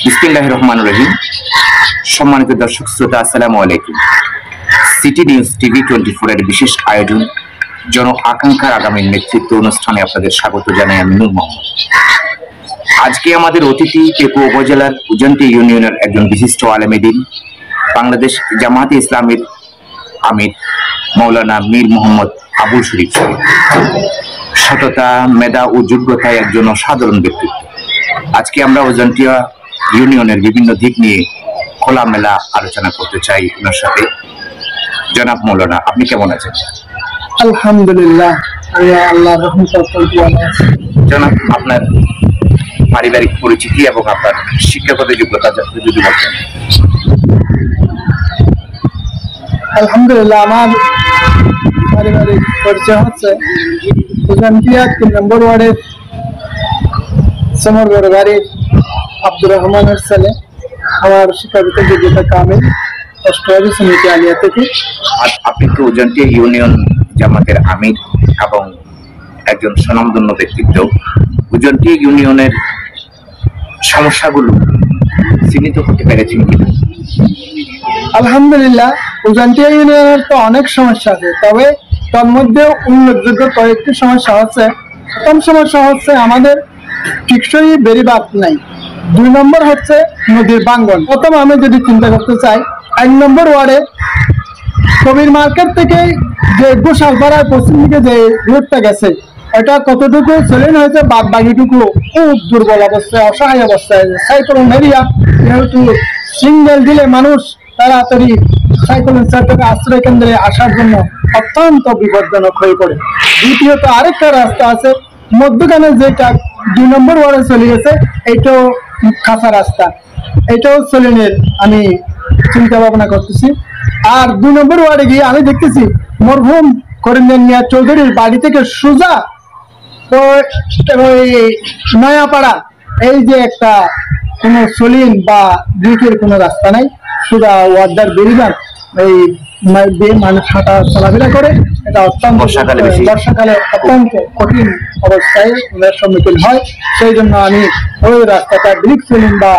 বিসমিল্লাহির রহমানির রহিম। সম্মানিত দর্শক শ্রোতা, আসসালামু আলাইকুম। সিটি নিউজ টিভি 24 এর বিশেষ আয়োজন জন আকাঙ্ক্ষার আগামীর নেতৃত্ব অনুষ্ঠানে আপনাদের স্বাগত জানাই আমি নূর মোহাম্মদ। আজকে আমাদের অতিথি টেকু উপজেলার উজন্তি ইউনিয়নের একজন বিশিষ্ট আলেমে দ্বীন, বাংলাদেশ জামায়াতে ইসলামীর আমির মাওলানা মীর মোহাম্মদ আবুল শরীফ সাহেব। সততা, মেধা ও যোগ্যতায় একজন অসাধারণ ব্যক্তিত্ব। আজকে আমরা উজন্তিয়া ইউনিয়নের বিভিন্ন দিক নিয়ে খোলামেলা আলোচনা করতে চাই ওনার সাথে। জনাব মাওলানা, আপনি কেমন আছেন? আলহামদুলিল্লাহ, আল্লাহর রহমতে জনাব, আপনার পারিবারিক পরিচিতি এবং আপনার শিক্ষাগত যোগ্যতা যদি বলতেন। আলহামদুলিল্লাহ, আমার পারিবারিক পরিচয় হচ্ছে উজন্তিয়া 3 নম্বর ওয়ার্ডের সমর বাড়ির আব্দুর রহমানের ছেলে। আমার শিক্ষাগত যোগ্যতা কামিল, অষ্টআশি সমিতি আলিয়া থেকে। আপনি তো উজন্তিয়া ইউনিয়ন জামাতের আমির এবং একজন স্বনামধন্য ব্যক্তিত্ব। উজন্তিয়া ইউনিয়নের সমস্যাগুলো চিহ্নিত করতে পেরেছেন কিনা? আলহামদুলিল্লাহ, উজন্তিয়া ইউনিয়নের তো অনেক সমস্যা আছে, তবে তার মধ্যে উল্লেখযোগ্য কয়েকটি সমস্যা হচ্ছে। প্রথম সমস্যা হচ্ছে আমাদের টিকসই বেড়িবাঁধ নাই। 2 নম্বর হচ্ছে নদীর বাঙ্গন। প্রথম আমি যদি চিন্তা করতে চাই, 1 নম্বর ওয়ার্ডে কবির মার্কেট থেকে যে গোসালপাড়ার পশ্চিম দিকে যে রোডটা গেছে, এটা কতটুকু চলেন হয়েছে, বাদ বাকিটুকু খুব দুর্বল অবস্থায়, অসহায় অবস্থায়। সাইক্লোন এরিয়া, যেহেতু সিঙ্গেল দিলে মানুষ তাড়াতাড়ি সাইক্লোন থেকে আশ্রয় কেন্দ্রে আসার জন্য অত্যন্ত বিপজ্জনক হয়ে পড়ে। দ্বিতীয়ত আরেকটা রাস্তা আছে মধ্যখানে, যেটা 2 নম্বর ওয়ার্ডে চলে গেছে, এইটাও কাঁচা রাস্তা, এটাও চলেনের আমি চিন্তা ভাবনা করতেছি। আর 2 নম্বর ওয়ার্ডে গিয়ে আমি দেখতেছি মরহুম করিমজান মিয়া চৌধুরীর বাড়ি থেকে সোজা ওই নয়াপাড়া, এই যে একটা কোনো সলিন বা ব্রিকের কোনো রাস্তা নাই, সোজা ওয়ার্ডার বেরিবান, এই মানুষ হাঁটা চলাফেরা করে। এটা অত্যন্ত বর্ষাকালে অত্যন্ত কঠিন অবস্থায় সম্মুখীন হয়। সেই জন্য আমি ওই রাস্তাটা ব্রিক সলিন বা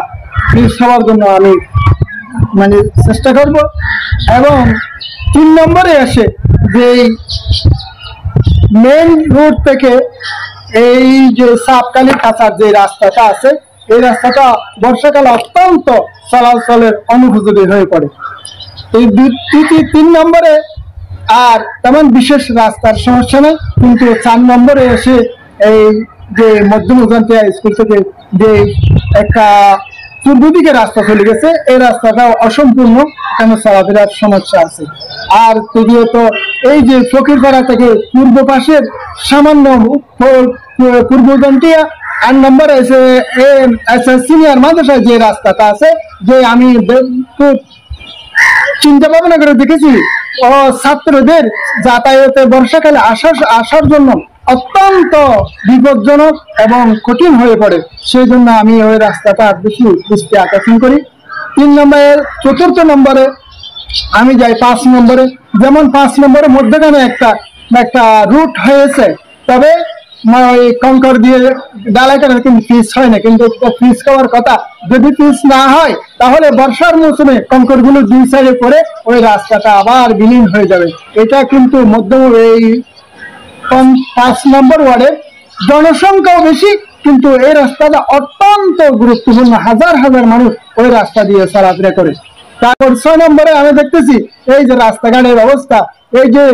ব্রিজ হওয়ার জন্য আমি চেষ্টা করব। এবং 3 নম্বরে এসে যে মেইন রোড থেকে এই যে সাপকালি কাঁচার যে রাস্তাটা আছে, এই রাস্তাটা বর্ষাকালে অত্যন্ত চলাচলের অনুপযোগী হয়ে পড়ে। এই 3 নম্বরে আর তেমন বিশেষ রাস্তার সমস্যা নেই, কিন্তু 4 নম্বরে এসে এই যে মধ্যম উজন্তিয়া স্কুল থেকে যে একটা পূর্ব দিকে রাস্তা চলে গেছে, এই রাস্তাটা অসম্পূর্ণ, কেন চলাফেরার সমস্যা আছে। আর তৃতীয়ত এই যে ফকিরপাড়া থেকে পূর্ব পাশের সামান্য পূর্ব উজন্তিয়া 8 নম্বরে এসে সিনিয়র মাদ্রাসায় যে রাস্তাটা আছে, যে আমি চিন্তা ভাবনা করে দেখেছি ও ছাত্রদের যাতায়াতে বর্ষাকালে আসার জন্য অত্যন্ত বিপজ্জনক এবং কঠিন হয়ে পড়ে। সেই জন্য আমি ওই রাস্তাটা বেশি দৃষ্টি আকর্ষণ করি। 3 নম্বরের 4th নম্বরে আমি যাই 5 নম্বরে। যেমন 5 নম্বরের মধ্যখানে একটা রুট হয়েছে, তবে ওই কঙ্কর দিয়ে ডালাইটা কিন্তু পিস হয় না, কিন্তু পিস হওয়ার কথা। যদি পিস না হয় তাহলে বর্ষার মৌসুমে কঙ্কর গুলো 2 সাইডে করে ওই রাস্তাটা আবার বিলীন হয়ে যাবে। এটা কিন্তু এই 5 নম্বর ওয়ার্ডের জনসংখ্যাও বেশি, কিন্তু এই রাস্তাটা অত্যন্ত গুরুত্বপূর্ণ। হাজার হাজার মানুষ ওই রাস্তা দিয়ে চলাফেরা করে। তারপর 6 নম্বরে আমি দেখতেছি এই যে রাস্তাঘাটের অবস্থা, এই যে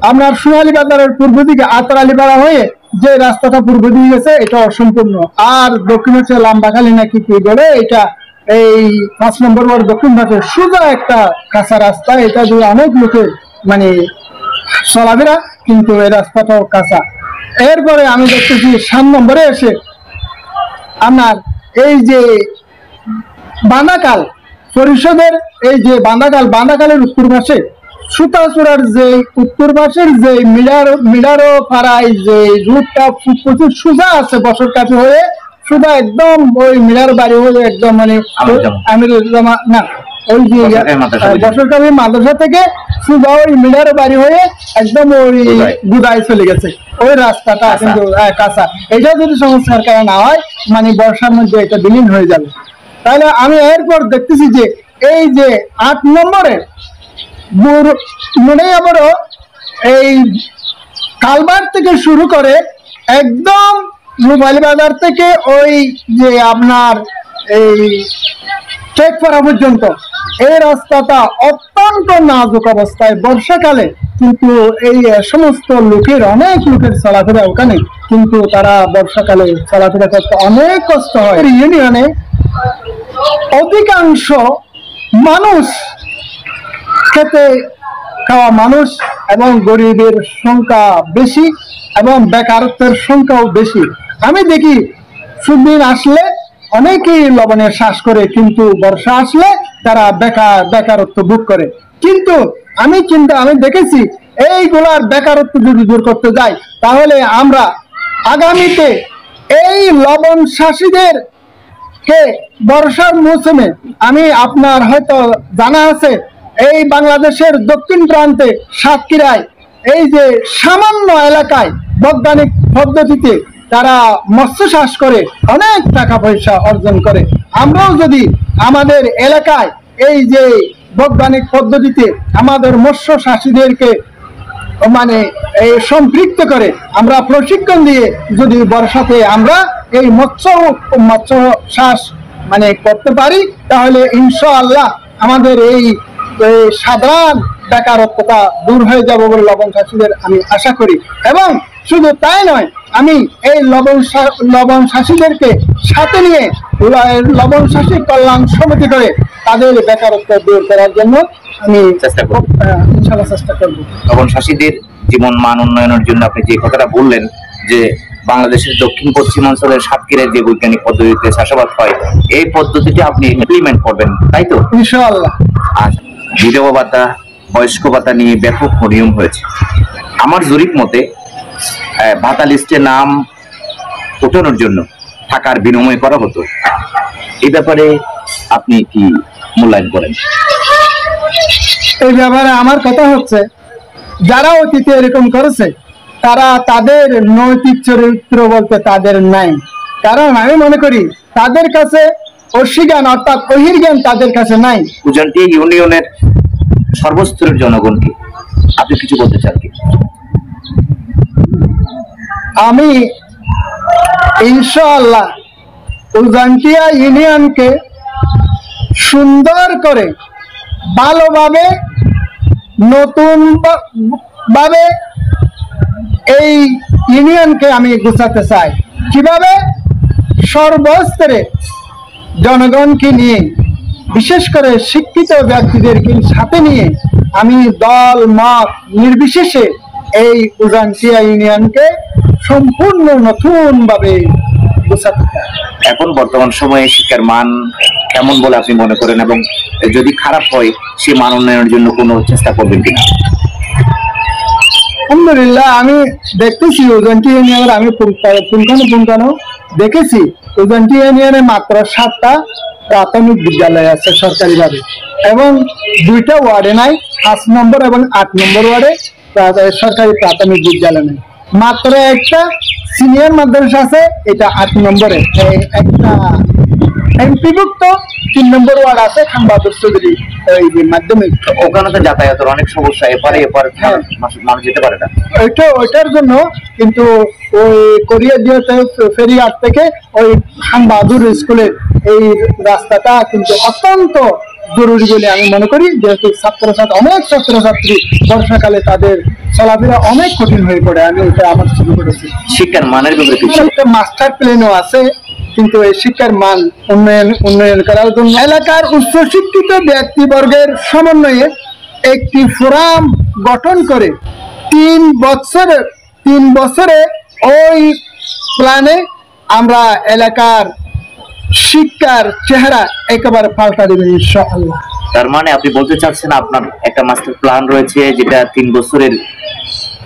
আপনার সোনালী বাজারের পূর্ব দিকে আতরালিপাড়া হয়ে যে রাস্তাটা পূর্ব দিকে গেছে, এটা অসম্পূর্ণ। আর দক্ষিণ হচ্ছে লাম্বাখালী নাকি কি বলে, এটা এই 5 নম্বর ওয়ার্ড দক্ষিণ পাশে সোজা একটা কাঁচা রাস্তা, এটা দিয়ে অনেক লোকের চলাফেরা, কিন্তু এই রাস্তাটাও কাঁচা। এরপরে আমি দেখতেছি 7 নম্বরে এসে আপনার এই যে বান্দাকাল পরিষদের এই যে বান্দাকালের উত্তর পাশে সুতাচূড়ার যে উত্তর পাশের যে মিডারো পাড়ায় যে রুটটা প্রচুর সোজা আছে, বছর কাছে হয়ে সোজা একদম ওই মিডার বাড়ি হয়ে একদম আমিরুজ্জামা না, ওই যে বছরকালী মাদ্রাসা থেকে সোজা ওই মিডার বাড়ি হয়ে একদম ওই গুদায় চলে গেছে। ওই রাস্তাটা কিন্তু কাঁচা। এটা যদি সংস্কার করা না হয়, বর্ষার মধ্যে এটা বিলীন হয়ে যাবে। তাহলে আমি এরপর দেখতেছি যে এই যে 8 নম্বরে মনে আবারও এই কালবার থেকে শুরু করে একদম মোবাইল বাজার থেকে ওই যে আপনার এই চেকপাড়া পর্যন্ত এই রাস্তাটা অত্যন্ত নাজুক অবস্থায় বর্ষাকালে, কিন্তু এই সমস্ত অনেক লোকের চলাফেরা ওখানে, কিন্তু তারা বর্ষাকালে চলাফেরা করতে অনেক কষ্ট হয়। ইউনিয়নে অধিকাংশ মানুষ খেতে খাওয়া মানুষ এবং গরিবের সংখ্যা বেশি এবং বেকারত্বের সংখ্যাও বেশি। আমি দেখি সুদিন আসলে অনেকেই লবণের শ্বাস করে, কিন্তু বর্ষা আসলে তারা বেকারত্ব ভোগ করে। কিন্তু আমি দেখেছি এইগুলার বেকারত্ব যদি দূর করতে যাই, তাহলে আমরা আগামীতে এই লবণ চাষীদের কে বর্ষার মৌসুমে, আমি আপনার হয়তো জানা আছে এই বাংলাদেশের দক্ষিণ প্রান্তে সাতক্ষীরায় এই যে সামান্য এলাকায় বৈজ্ঞানিক পদ্ধতিতে তারা মৎস্য চাষ করে অনেক টাকা পয়সা অর্জন করে। আমরাও যদি আমাদের এলাকায় এই যে বৈজ্ঞানিক পদ্ধতিতে আমাদের মৎস্য চাষীদেরকে মানে এই সম্পৃক্ত করে আমরা প্রশিক্ষণ দিয়ে যদি বর্ষাতে আমরা এই মৎস্য চাষ মানে করতে পারি, তাহলে ইনশাআল্লাহ আমাদের এই সাধারণ বেকারত্বতা দূর হয়ে যাবে বলে লবণ চাষীদের আমি আশা করি। এবং শুধু তাই নয়, আমি এই লবণ চাষীদেরকে সাথে নিয়ে লবণ চাষী কল্যাণ সমিতি করে তাদের বেকারত্ব দূর করার জন্য আমি চেষ্টা করব, ইনশাআল্লাহ চেষ্টা করব। লবণ চাষীদের জীবন মান উন্নয়নের জন্য আপনি যে কথাটা বললেন যে বাংলাদেশের দক্ষিণ পশ্চিমাঞ্চলের সাতক্ষীরায় যে বৈজ্ঞানিক পদ্ধতিতে চাষাবাদ হয়, এই পদ্ধতিটি আপনি ইমপ্লিমেন্ট করবেন, তাই তো? ইনশাআল্লাহ। আর বিধবা ভাতা, বয়স্ক ভাতা নিয়ে ব্যাপক নিয়ম হয়েছে। আমার জরিপ মতে ভাতা লিস্টে নাম ওঠানোর জন্য টাকার বিনিময় করা হতো। এই ব্যাপারে আপনি কি মূল্যায়ন করেন? এই ব্যাপারে আমার কথা হচ্ছে, যারা অতীতে এরকম করেছে তারা তাদের নৈতিক চরিত্র বলতে তাদের নাই। কারণ আমি মনে করি তাদের কাছে অস্বীজ্ঞান অর্থাৎ বহির্জ্ঞান তাদের কাছে নাই। উজানটি ইউনিয়নের সর্বস্তরের জনগণকে আপনি কিছু বলতে চান কি? আমি ইনশাআল্লাহ উজানটিয়া ইউনিয়নকে সুন্দর করে ভালোভাবে নতুন ভাবে এই ইউনিয়নকে আমি গুছাতে চাই। কিভাবে? সর্বস্তরে জনগণকে নিয়ে, বিশেষ করে শিক্ষিত ব্যক্তিদেরকে সাথে নিয়ে আমি দল মত নির্বিশেষে এই উজানটিয়া ইউনিয়নকে সম্পূর্ণ নতুন ভাবে গুছাতে চাই। এখন বর্তমান সময়ে শিক্ষার মান কেমন বলে আপনি মনে করেন, এবং যদি খারাপ হয় সে মান উন্নয়নের জন্য কোনো চেষ্টা করবেন কিনা? আলহামদুলিল্লাহ, আমি দেখতেছি উজানটি ইউনিয়নের, আমি পুঙ্খানু দেখেছি উজানটি ইউনিয়নে মাত্র 7টা প্রাথমিক বিদ্যালয় আছে সরকারিভাবে, এবং 2টা ওয়ার্ডে নাই, 5 নম্বর এবং 8 নম্বর ওয়ার্ডে সরকারি প্রাথমিক বিদ্যালয় নেই। মাত্র একটা সিনিয়র মাদ্রাসা আছে, এটা 8 নম্বরে। একটা এমপিভুক্ত 3 নম্বর ওয়ার্ড আছে খান বাহাদুর চৌধুরী মাধ্যমিক। ওখানে তো যাতায়াতের অনেক সমস্যা, এপারে মানুষ যেতে পারে না। ওইটার জন্য কিন্তু ওই কোরিয়া দিয়েতে ফেরিঘাট থেকে ওই খান বাহাদুর স্কুলের এই রাস্তাটা কিন্তু অত্যন্ত জরুরি বলে আমি মনে করি, যেহেতু অনেক ছাত্রছাত্রী বর্ষাকালে তাদের চলাফেরা অনেক কঠিন হয়ে পড়ে। আমি এটা আমার শুরু করেছি। শিক্ষার মানের ব্যাপারে একটা মাস্টার প্ল্যানও আছে, কিন্তু এই শিক্ষার মান উন্নয়ন করার জন্য এলাকার উচ্চশিক্ষিত ব্যক্তিবর্গের সমন্বয়ে একটি ফোরাম গঠন করে 3 বছরে ওই প্ল্যানে আমরা এলাকার শিক্ষার চেহারা একেবারে পাল্টা দেবেন ইনশাআল্লাহ। তার মানে আপনি বলতে চাচ্ছেন আপনার একটা মাস্টার প্ল্যান রয়েছে, যেটা 3 বছরের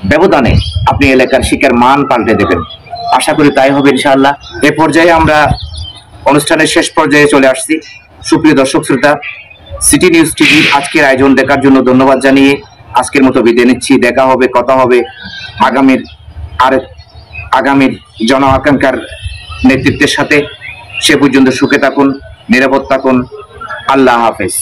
ব্যবধানে আপনি এলাকার শিক্ষার মান পাল্টে দেবেন। আশা করি তাই হবে ইনশাআল্লাহ। এ পর্যায়ে আমরা অনুষ্ঠানের শেষ পর্যায়ে চলে আসছি। সুপ্রিয় দর্শক শ্রোতা, সিটি নিউজ টিভি আজকের আয়োজন দেখার জন্য ধন্যবাদ জানিয়ে আজকের মতো বিদায় নিচ্ছি। দেখা হবে, কথা হবে আগামীর জন আকাঙ্ক্ষার নেতৃত্বের সাথে। সে পর্যন্ত সুখে থাকুন, নিরাপদ থাকুন। আল্লাহ হাফেজ।